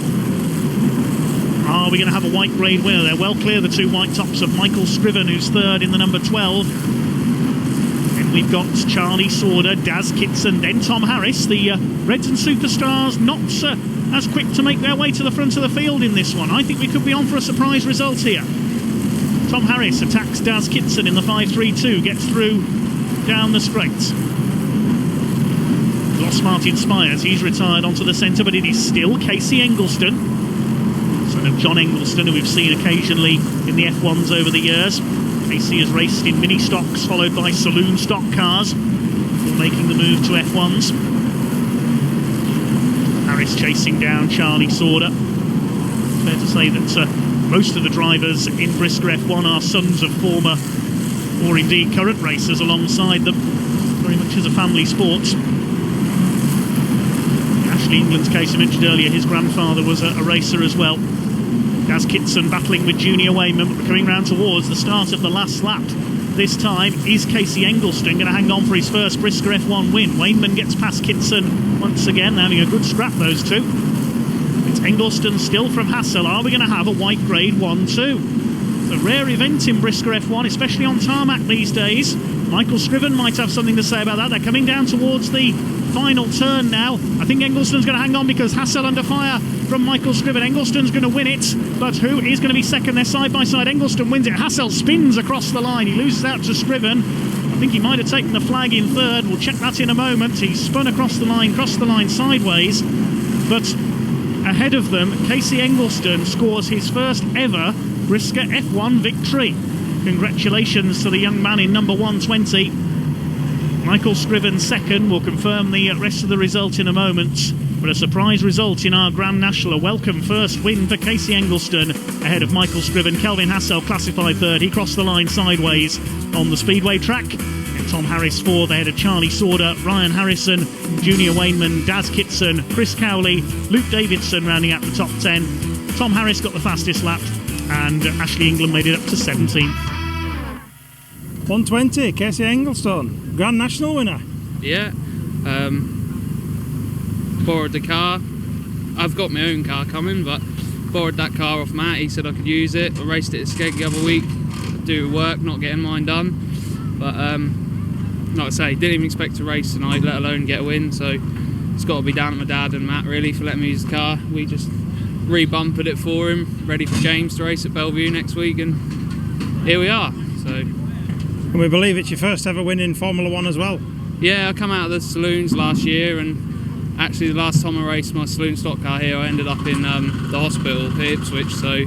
[SPEAKER 2] Are we going to have a white grade winner? They're well clear, the 2 white tops of Michael Scriven, who's 3rd in the number 12. And we've got Charlie Sauder, Daz Kitson, then Tom Harris. The Reds and Superstars not as quick to make their way to the front of the field in this one. I think we could be on for a surprise result here. Tom Harris attacks Daz Kitson in the 5-3-2, gets through down the straight. Lost Martin Spiers, he's retired onto the centre, but it is still Casey Englestone, son of John Englestone, who we've seen occasionally in the F1s over the years. Casey has raced in mini-stocks, followed by saloon stock cars, before making the move to F1s. Harris chasing down Charlie Sauder. Fair to say that most of the drivers in Brisca F1 are sons of former or indeed current racers alongside them. Very much as a family sport. Ashley England's case I mentioned earlier, his grandfather was a racer as well. Daz Kitson battling with Junior Wainman, but coming round towards the start of the last lap. This time is Casey Englestone going to hang on for his first Brisca F1 win. Wainman gets past Kitson once again, having a good scrap, those two. It's Englestone still from Hassell. Are we going to have a white grade 1-2? It's a rare event in Brisca F1, especially on tarmac these days. Michael Scriven might have something to say about that. They're coming down towards the final turn now. I think Englestone's going to hang on because Hassell under fire from Michael Scriven. Englestone's going to win it, but who is going to be second? They're side by side. Englestone wins it. Hassell spins across the line. He loses out to Scriven. I think he might have taken the flag in third. We'll check that in a moment. He's spun across the line sideways, but ahead of them, Casey Englestone scores his first ever Brisca F1 victory. Congratulations to the young man in number 120. Michael Scriven second. We'll confirm the rest of the result in a moment. But a surprise result in our Grand National. A welcome first win for Casey Englestone ahead of Michael Scriven. Kelvin Hassell classified third. He crossed the line sideways on the speedway track. And Tom Harris fourth ahead of Charlie Sauder, Ryan Harrison, Junior Wainman, Daz Kitson, Chris Cowley, Luke Davidson rounding out the top 10. Tom Harris got the fastest lap and Ashley England made it up to 17th.
[SPEAKER 3] 120, Casey Englestone, Grand National winner.
[SPEAKER 5] Yeah, borrowed the car. I've got my own car coming, but borrowed that car off Matt. He said I could use it. I raced it at Skeg the other week. Do work, not getting mine done. But like I say, didn't even expect to race tonight, let alone get a win. So it's got to be down to my dad and Matt really for letting me use the car. We just re-bumpered it for him, ready for James to race at Bellevue next week, and here we are. So.
[SPEAKER 3] And we believe it's your first ever win in Formula 1 as well.
[SPEAKER 5] Yeah, I come out of the saloons last year, and actually the last time I raced my saloon stock car here, I ended up in the hospital at Ipswich, so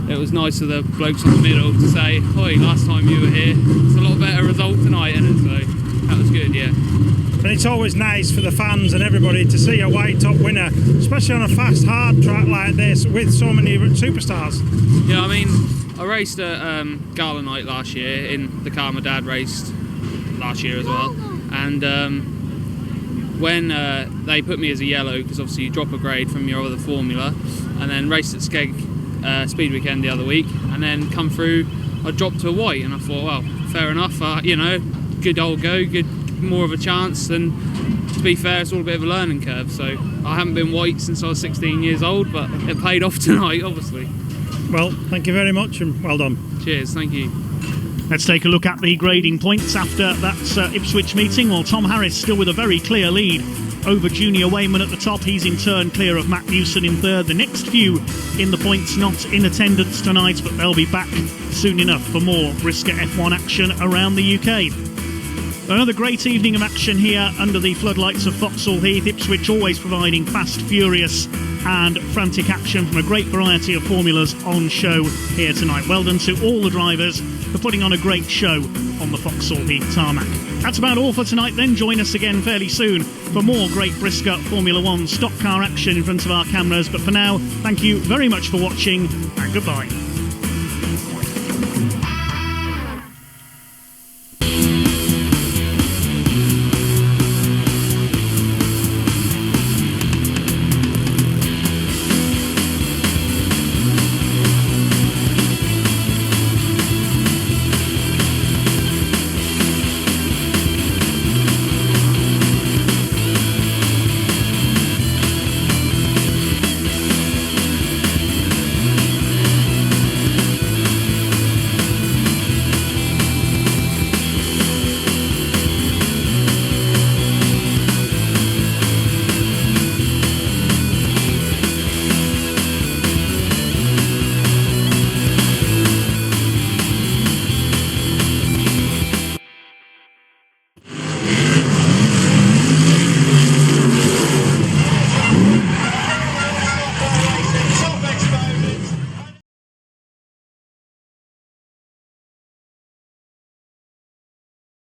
[SPEAKER 5] it was nice of the blokes on the middle to say, "Oi, last time you were here, it's a lot better result tonight," and so that was good, yeah.
[SPEAKER 3] And it's always nice for the fans and everybody to see a white top winner, especially on a fast, hard track like this with so many superstars.
[SPEAKER 5] Yeah, I mean, I raced at Gala Night last year in the car my dad raced last year as well, and when they put me as a yellow, because obviously you drop a grade from your other formula, and then raced at Skeg Speed Weekend the other week, and then come through, I dropped to a white, and I thought, well, fair enough, you know, good old go, good, more of a chance, and to be fair, it's all a bit of a learning curve, so I haven't been white since I was 16 years old, but it paid off tonight, obviously.
[SPEAKER 3] Well, thank you very much and well done.
[SPEAKER 5] Cheers, thank you.
[SPEAKER 2] Let's take a look at the grading points after that Ipswich meeting. Well, Tom Harris still with a very clear lead over Junior Wainman at the top. He's in turn clear of Matt Newson in third. The next few in the points not in attendance tonight, but they'll be back soon enough for more Brisca F1 action around the UK. Another great evening of action here under the floodlights of Foxhall Heath. Ipswich always providing fast, furious and frantic action from a great variety of formulas on show here tonight. Well done to all the drivers for putting on a great show on the Foxhall Heath tarmac. That's about all for tonight then. Join us again fairly soon for more great Brisca Formula 1 stock car action in front of our cameras. But for now, thank you very much for watching and goodbye.